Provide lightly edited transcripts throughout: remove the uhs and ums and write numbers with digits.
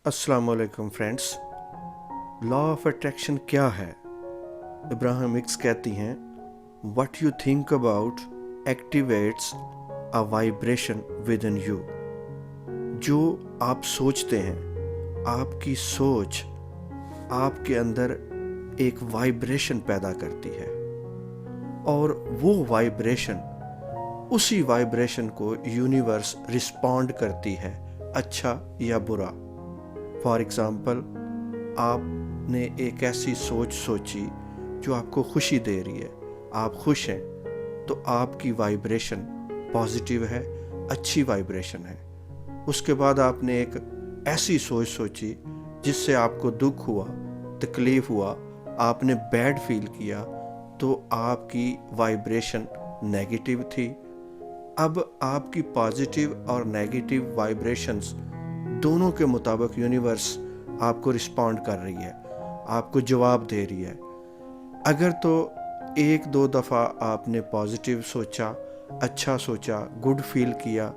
अस्सलाम वालेकुम friends. Law of attraction क्या है? इब्राहिम हिक्स कहती हैं, what you think about activates a vibration with in you. जो आप सोचते हैं, आपकी सोच आपके अंदर एक वाइब्रेशन पैदा करती है और वो वाइब्रेशन, उसी वाइब्रेशन को यूनिवर्स रिस्पॉन्ड करती है, अच्छा या बुरा। फॉर एग्ज़ाम्पल, आपने एक ऐसी सोच सोची जो आपको खुशी दे रही है, आप खुश हैं, तो आपकी वाइब्रेशन पॉजिटिव है, अच्छी वाइब्रेशन है। उसके बाद आपने एक ऐसी सोच सोची जिससे आपको दुख हुआ, तकलीफ़ हुआ, आपने बैड फील किया, तो आपकी वाइब्रेशन नेगेटिव थी। अब आपकी पॉजिटिव और नेगेटिव वाइब्रेशंस दोनों के मुताबिक यूनिवर्स आपको रिस्पॉन्ड कर रही है, आपको जवाब दे रही है। अगर तो एक दो दफ़ा आपने पॉजिटिव सोचा, अच्छा सोचा, गुड फील किया,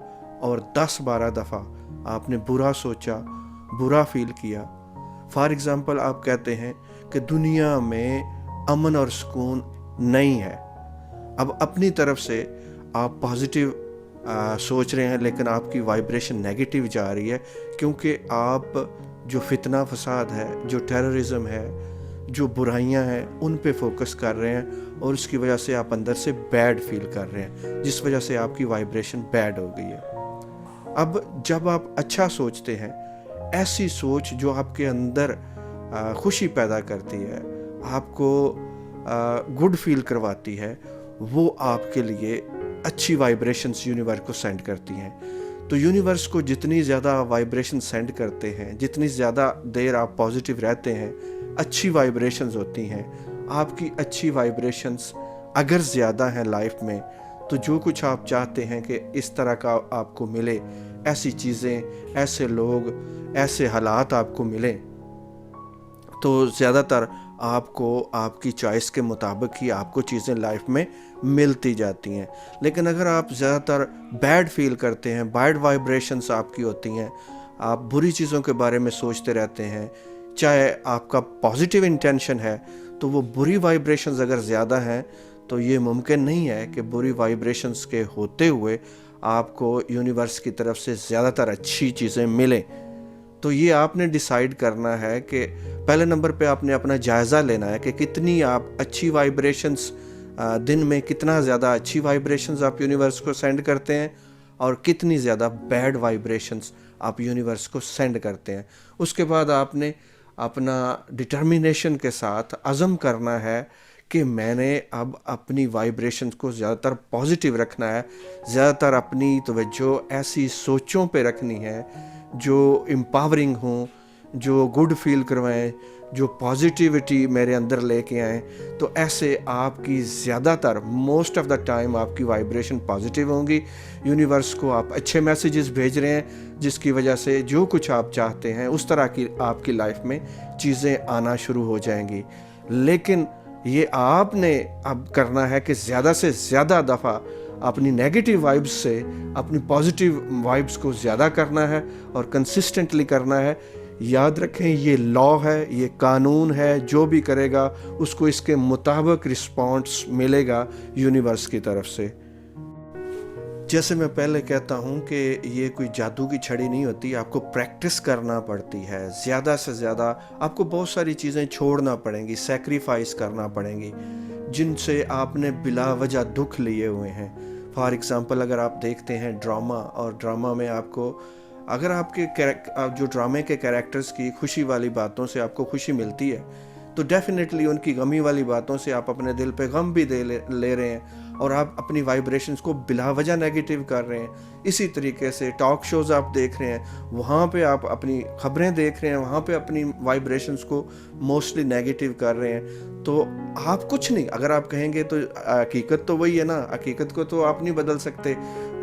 और 10-12 दफ़ा आपने बुरा सोचा, बुरा फील किया। फॉर एग्ज़ाम्पल, आप कहते हैं कि दुनिया में अमन और सुकून नहीं है। अब अपनी तरफ से आप पॉजिटिव सोच रहे हैं, लेकिन आपकी वाइब्रेशन नेगेटिव जा रही है, क्योंकि आप जो फितना फसाद है, जो टेररिज्म है, जो बुराइयां हैं, उन पे फोकस कर रहे हैं, और उसकी वजह से आप अंदर से बैड फील कर रहे हैं, जिस वजह से आपकी वाइब्रेशन बैड हो गई है। अब जब आप अच्छा सोचते हैं, ऐसी सोच जो आपके अंदर खुशी पैदा करती है, आपको गुड फील करवाती है, वो आपके लिए अच्छी वाइब्रेशंस यूनिवर्स को सेंड करती हैं। तो यूनिवर्स को जितनी ज़्यादा वाइब्रेशन सेंड करते हैं, जितनी ज़्यादा देर आप पॉजिटिव रहते हैं, अच्छी वाइब्रेशंस होती हैं। आपकी अच्छी वाइब्रेशंस अगर ज़्यादा हैं लाइफ में, तो जो कुछ आप चाहते हैं कि इस तरह का आपको मिले, ऐसी चीज़ें, ऐसे लोग, ऐसे हालात आपको मिले, तो ज़्यादातर आपको आपकी चॉइस के मुताबिक ही आपको चीज़ें लाइफ में मिलती जाती हैं। लेकिन अगर आप ज़्यादातर बैड फील करते हैं, बैड वाइब्रेशंस आपकी होती हैं, आप बुरी चीज़ों के बारे में सोचते रहते हैं, चाहे आपका पॉजिटिव इंटेंशन है, तो वो बुरी वाइब्रेशंस अगर ज़्यादा हैं, तो ये मुमकिन नहीं है कि बुरी वाइब्रेशंस के होते हुए आपको यूनिवर्स की तरफ से ज़्यादातर अच्छी चीज़ें मिलें। तो ये आपने डिसाइड करना है कि पहले नंबर पे आपने अपना जायज़ा लेना है कि कितनी आप अच्छी वाइब्रेशंस, दिन में कितना ज़्यादा अच्छी वाइब्रेशंस आप यूनिवर्स को सेंड करते हैं, और कितनी ज़्यादा बैड वाइब्रेशंस आप यूनिवर्स को सेंड करते हैं। उसके बाद आपने अपना डिटर्मिनेशन के साथ अज़म करना है कि मैंने अब अपनी वाइब्रेशंस को ज़्यादातर पॉजिटिव रखना है, ज़्यादातर अपनी तवज्जो ऐसी सोचों पे रखनी है जो एम्पावरिंग हों, जो गुड फील करवाएं, जो पॉजिटिविटी मेरे अंदर लेके आएँ। तो ऐसे आपकी ज़्यादातर, मोस्ट ऑफ़ द टाइम, आपकी वाइब्रेशन पॉजिटिव होंगी। यूनिवर्स को आप अच्छे मैसेजेस भेज रहे हैं, जिसकी वजह से जो कुछ आप चाहते हैं उस तरह की आपकी लाइफ में चीज़ें आना शुरू हो जाएंगी। लेकिन ये आपने अब करना है कि ज़्यादा से ज़्यादा दफ़ा अपनी नेगेटिव वाइब्स से अपनी पॉजिटिव वाइब्स को ज़्यादा करना है और कंसिस्टेंटली करना है। याद रखें, ये लॉ है, ये कानून है, जो भी करेगा उसको इसके मुताबिक रिस्पॉन्स मिलेगा यूनिवर्स की तरफ से। जैसे मैं पहले कहता हूँ कि ये कोई जादू की छड़ी नहीं होती, आपको प्रैक्टिस करना पड़ती है। ज़्यादा से ज़्यादा आपको बहुत सारी चीज़ें छोड़ना पड़ेंगी, सैक्रिफाइस करना पड़ेंगी, जिनसे आपने बिला वजह दुख लिए हुए हैं। फॉर एग्ज़ाम्पल, अगर आप देखते हैं ड्रामा, और ड्रामा में आपको, अगर आपके जो ड्रामे के कैरेक्टर्स की खुशी वाली बातों से आपको खुशी मिलती है, तो डेफिनेटली उनकी गमी वाली बातों से आप अपने दिल पे गम भी ले रहे हैं, और आप अपनी वाइब्रेशंस को बिला वजह नेगेटिव कर रहे हैं। इसी तरीके से टॉक शोज़ आप देख रहे हैं, वहाँ पे आप अपनी खबरें देख रहे हैं, वहाँ पे अपनी वाइब्रेशंस को मोस्टली नेगेटिव कर रहे हैं। तो आप कुछ नहीं, अगर आप कहेंगे तो हकीकत तो वही है ना, हकीकत को तो आप नहीं बदल सकते।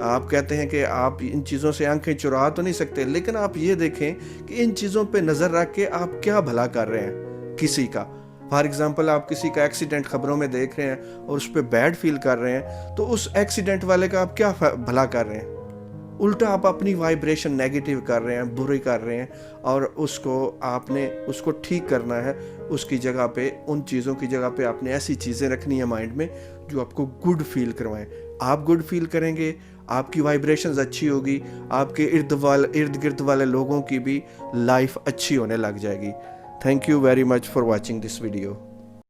आप कहते हैं कि आप इन चीज़ों से आंखें चुरा तो नहीं सकते, लेकिन आप ये देखें कि इन चीज़ों पे नज़र रख के आप क्या भला कर रहे हैं किसी का। फॉर एग्ज़ाम्पल, आप किसी का एक्सीडेंट खबरों में देख रहे हैं और उस पर बैड फील कर रहे हैं, तो उस एक्सीडेंट वाले का आप क्या भला कर रहे हैं? الٹا آپ اپنی وائبریشن نیگیٹو کر رہے ہیں, بری کر رہے ہیں, اور آپ نے اس کو ٹھیک کرنا ہے. اس کی جگہ پہ, ان چیزوں کی جگہ پہ آپ نے ایسی چیزیں رکھنی ہیں مائنڈ میں جو آپ کو گڈ فیل کروائیں. آپ گڈ فیل کریں گے, آپ کی وائبریشنز اچھی ہوگی, آپ کے ارد گرد والے لوگوں کی بھی لائف اچھی ہونے لگ جائے گی. Thank you very much for watching this video.